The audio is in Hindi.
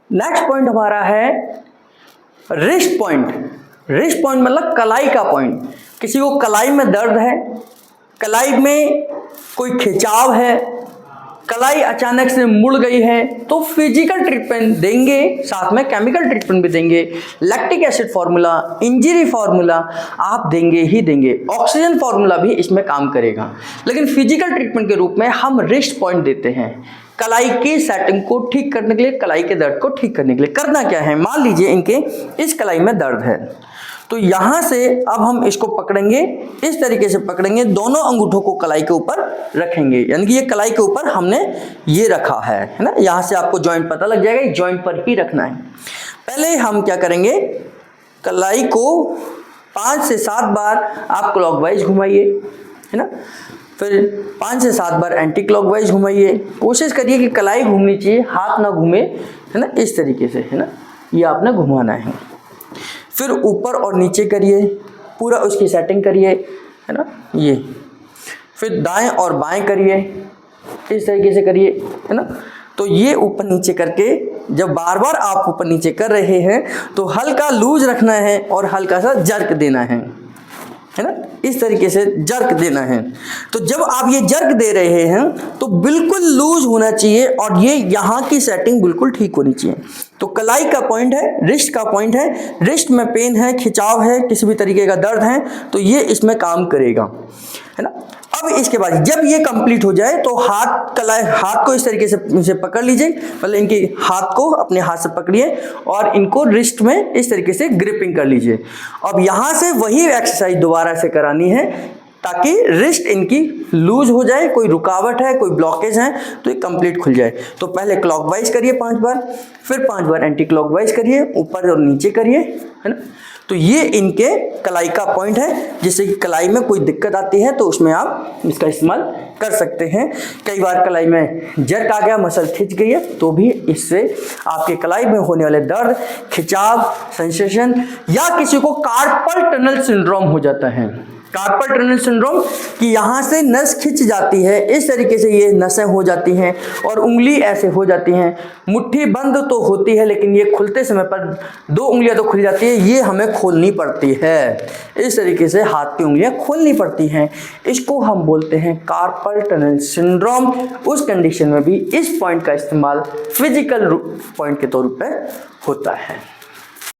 नेक्स्ट पॉइंट हमारा है रिस्ट पॉइंट। रिस्ट पॉइंट मतलब कलाई का पॉइंट। किसी को कलाई में दर्द है, कलाई में कोई खिंचाव है, कलाई अचानक से मुड़ गई है, तो फिजिकल ट्रीटमेंट देंगे, साथ में केमिकल ट्रीटमेंट भी देंगे। Lactic acid formula, injury formula आप देंगे ही देंगे। ऑक्सीजन फार्मूला भी इसमें काम करेगा, लेकिन फिजिकल ट्रीटमेंट के रूप में हम रिस्ट पॉइंट देते हैं कलाई की सेटिंग को ठीक करने के लिए, कलाई के दर्द को ठीक करने के लिए। करना क्या है, मान लीजिए इनके इस कलाई में दर्द है, तो यहां से अब हम इसको पकड़ेंगे, इस तरीके से पकड़ेंगे, दोनों अंगूठों को कलाई के ऊपर रखेंगे, यानी कि ये कलाई के ऊपर हमने ये रखा है ना। यहां से आपको जॉइंट पता लग जाएगा, जॉइंट पर ही रखना है। पहले हम क्या करेंगे, कलाई को 5 से 7 बार आप क्लॉकवाइज घुमाइए, है ना, फिर 5 से 7 बार एंटी क्लॉकवाइज घुमाइए। कोशिश करिए कि कलाई घूमनी चाहिए, हाथ ना घूमे, है ना, इस तरीके से, है ना, ये आपने घुमाना है। फिर ऊपर और नीचे करिए, पूरा उसकी सेटिंग करिए, है ना, ये। फिर दाएं और बाएं करिए, इस तरीके से करिए, है ना। तो ये ऊपर नीचे करके जब बार बार आप ऊपर नीचे कर रहे हैं तो हल्का लूज रखना है और हल्का सा जर्क देना है ना, इस तरीके से जर्क देना है। तो जब आप ये जर्क दे रहे हैं तो बिल्कुल लूज होना चाहिए और ये यहाँ की सेटिंग बिल्कुल ठीक होनी चाहिए। तो कलाई का पॉइंट है, रिस्ट का पॉइंट है, रिस्ट में पेन है, खिंचाव है, किसी भी तरीके का दर्द है, तो ये इसमें काम करेगा, है ना। अब इसके बाद जब ये कंप्लीट हो जाए तो हाथ को इस तरीके से पकड़ लीजिए, मतलब इनके हाथ को अपने हाथ से पकड़िए और इनको रिस्ट में इस तरीके से ग्रिपिंग कर लीजिए। अब यहाँ से वही एक्सरसाइज दोबारा से करानी है ताकि रिस्ट इनकी लूज हो जाए, कोई रुकावट है, कोई ब्लॉकेज है तो ये कंप्लीट खुल जाए। तो पहले क्लॉकवाइज करिए 5 बार, फिर 5 बार एंटी क्लॉकवाइज करिए, ऊपर और नीचे करिए, है ना। तो ये इनके कलाई का पॉइंट है, जिससे कि कलाई में कोई दिक्कत आती है तो उसमें आप इसका इस्तेमाल कर सकते हैं। कई बार कलाई में जर्क आ गया, मसल खिंच गई है, तो भी इससे आपके कलाई में होने वाले दर्द, खिंचाव, सेंसेशन, या किसी को कार्पल टनल सिंड्रोम हो जाता है। कार्पल टनल सिंड्रोम कि यहाँ से नस खिंच जाती है, इस तरीके से ये नसें हो जाती हैं और उंगली ऐसे हो जाती हैं। मुट्ठी बंद तो होती है लेकिन ये खुलते समय पर 2 उंगलियां तो खुल जाती है, ये हमें खोलनी पड़ती है। इस तरीके से हाथ की उंगलियां खोलनी पड़ती हैं, इसको हम बोलते हैं कार्पल टनल सिंड्रोम। उस कंडीशन में भी इस पॉइंट का इस्तेमाल फिजिकल पॉइंट के तौर पर होता है।